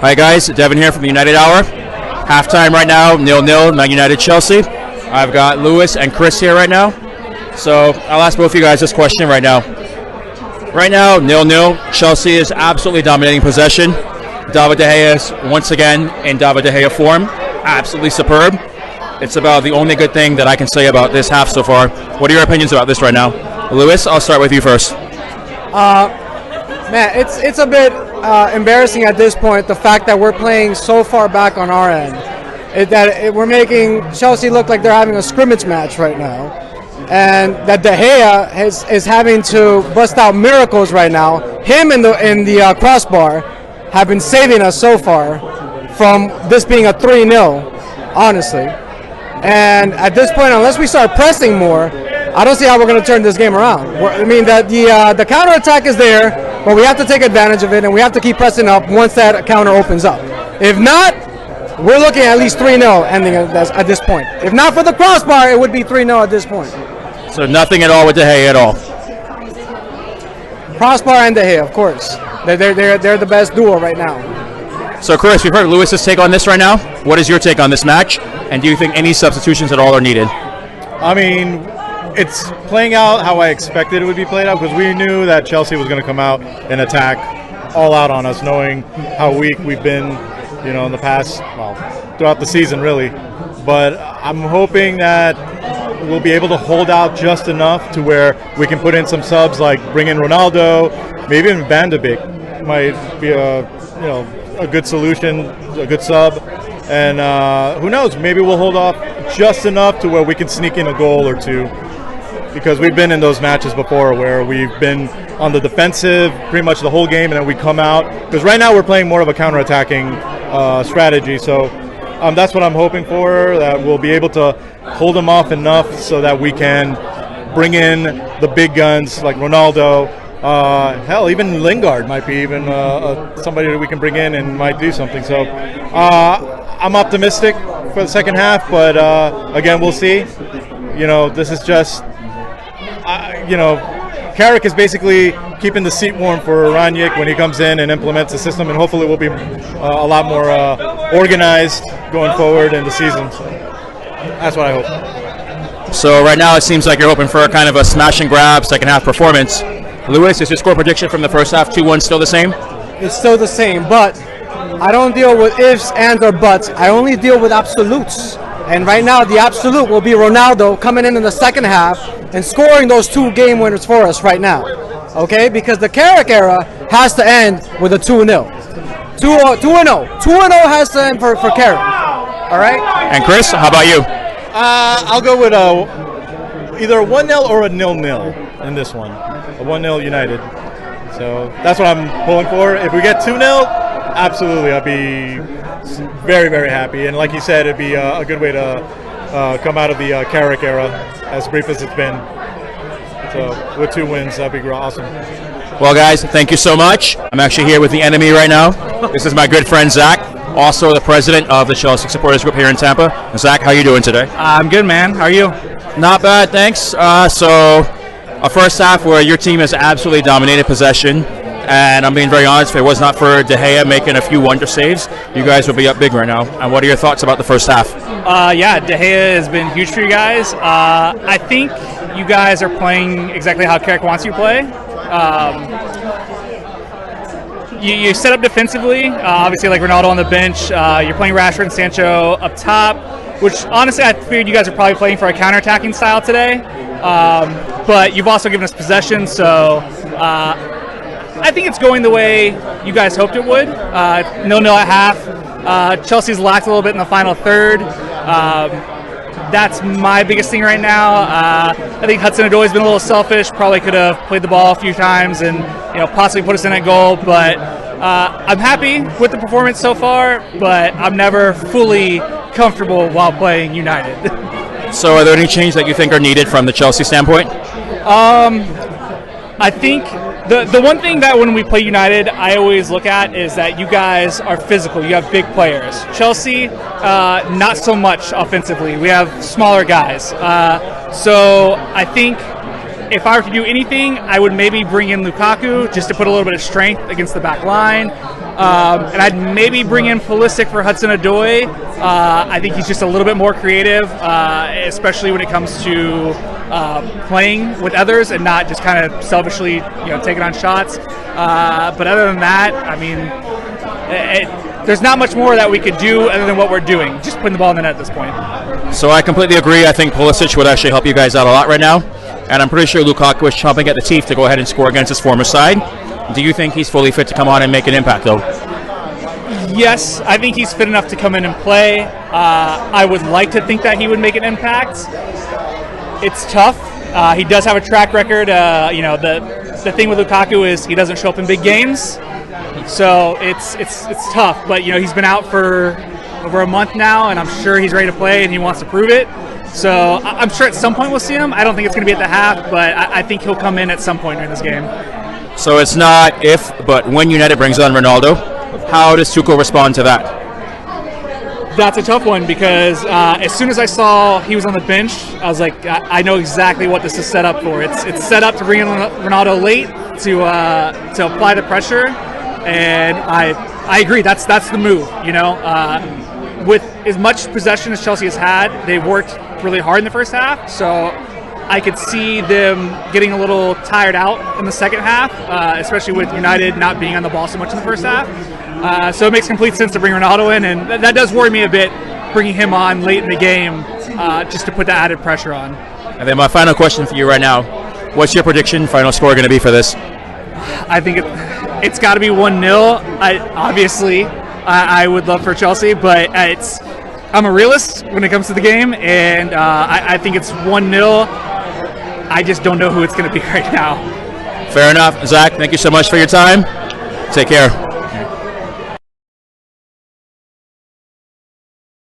Hi guys, Devin here from the United Hour. Halftime right now, 0-0, Man United Chelsea. I've got Lewis and Chris here right now. So I'll ask both of you guys this question right now. Right now, 0-0. Chelsea is absolutely dominating possession. David De Gea is once again in David De Gea form. Absolutely superb. It's about the only good thing that I can say about this half so far. What are your opinions about this right now? Lewis, I'll start with you first. Man, it's a bit embarrassing at this point, the fact that we're playing so far back on our end. We're making Chelsea look like they're having a scrimmage match right now. And that De Gea is having to bust out miracles right now. Him and the crossbar have been saving us so far from this being a 3-0, honestly. And at this point, unless we start pressing more, I don't see how we're going to turn this game around. I mean, that the counterattack is there, but we have to take advantage of it, and we have to keep pressing up once that counter opens up. If not, we're looking at least 3-0 ending at this point. If not for the crossbar, it would be 3-0 at this point. So nothing at all with De Gea at all? Crossbar and De Gea, of course. They're the best duo right now. So Chris, we've heard Lewis's take on this right now. What is your take on this match? And do you think any substitutions at all are needed? I mean, it's playing out how I expected it would be played out, because we knew that Chelsea was going to come out and attack all out on us, knowing how weak we've been, in the past, throughout the season, really. But I'm hoping that we'll be able to hold out just enough to where we can put in some subs, like bring in Ronaldo, maybe even Van de Beek might be a good solution, a good sub. And who knows, maybe we'll hold off just enough to where we can sneak in a goal or two, because we've been in those matches before where we've been on the defensive pretty much the whole game, and then we come out, because right now we're playing more of a counter-attacking strategy. So that's what I'm hoping for, that we'll be able to hold them off enough so that we can bring in the big guns like Ronaldo. Hell, even Lingard might be even somebody that we can bring in and might do something. So I'm optimistic for the second half, but again, we'll see. This is just, Carrick is basically keeping the seat warm for Ranić when he comes in and implements the system, and hopefully we'll be a lot more organized going forward in the season. So that's what I hope. So right now it seems like you're hoping for a kind of a smash and grab second half performance. Lewis, is your score prediction from the first half 2-1 still the same? It's still the same, but I don't deal with ifs, ands, or buts. I only deal with absolutes. And right now, the absolute will be Ronaldo coming in the second half and scoring those 2 game winners for us right now. Okay? Because the Carrick era has to end with a 2-0. 2-0. 2-0 has to end for Carrick. All right? And Chris, how about you? I'll go with either a 1-0 or a 0-0 in this one. A 1-0 United. So that's what I'm pulling for. If we get 2-0, absolutely, I'd be very, very happy. And like you said, it'd be a good way to come out of the Carrick era, as brief as it's been. So with 2 wins, that'd be awesome. Well, guys, thank you so much. I'm actually here with the enemy right now. This is my good friend Zach, also the president of the Chelsea Supporters Group here in Tampa. Zach, how are you doing today? I'm good, man. How are you? Not bad, thanks. So a first half where your team has absolutely dominated possession, and I'm being very honest, if it was not for De Gea making a few wonder saves, you guys would be up big right now. And what are your thoughts about the first half? De Gea has been huge for you guys. I think you guys are playing exactly how Carrick wants you to play. You set up defensively, obviously like Ronaldo on the bench. You're playing Rashford and Sancho up top, which honestly I figured you guys are probably playing for a counter-attacking style today. But you've also given us possession, so I think it's going the way you guys hoped it would. 0-0 at half. Chelsea's lacked a little bit in the final third. That's my biggest thing right now. I think Hudson-Odoi's been a little selfish. Probably could have played the ball a few times and possibly put us in a goal. But I'm happy with the performance so far. But I'm never fully comfortable while playing United. So are there any changes that you think are needed from the Chelsea standpoint? I think the one thing that when we play United, I always look at is that you guys are physical. You have big players. Chelsea, not so much offensively. We have smaller guys. So I think if I were to do anything, I would maybe bring in Lukaku just to put a little bit of strength against the back line. And I'd maybe bring in Pulisic for Hudson-Odoi. I think he's just a little bit more creative, especially when it comes to playing with others and not just kind of selfishly, taking on shots. But other than that, I mean, there's not much more that we could do other than what we're doing, just putting the ball in the net at this point. So I completely agree. I think Pulisic would actually help you guys out a lot right now. And I'm pretty sure Lukaku is chomping at the teeth to go ahead and score against his former side. Do you think he's fully fit to come on and make an impact, though? Yes, I think he's fit enough to come in and play. I would like to think that he would make an impact. It's tough. He does have a track record. The thing with Lukaku is he doesn't show up in big games, so it's tough. But he's been out for over a month now, and I'm sure he's ready to play and he wants to prove it. So I'm sure at some point we'll see him. I don't think it's going to be at the half, but I think he'll come in at some point during this game. So it's not if, but when United brings on Ronaldo, how does Tuchel respond to that? That's a tough one because as soon as I saw he was on the bench, I was like, I know exactly what this is set up for. It's set up to bring in Ronaldo late to apply the pressure, and I agree. That's the move. With as much possession as Chelsea has had, they've worked really hard in the first half. So I could see them getting a little tired out in the second half, especially with United not being on the ball so much in the first half. So it makes complete sense to bring Ronaldo in, and that does worry me a bit, bringing him on late in the game just to put the added pressure on. And then my final question for you right now, what's your prediction final score going to be for this? I think it's got to be 1-0. Obviously, I would love for Chelsea, but I'm a realist when it comes to the game, and I think it's 1-0. I just don't know who it's going to be right now. Fair enough. Zach, thank you so much for your time. Take care.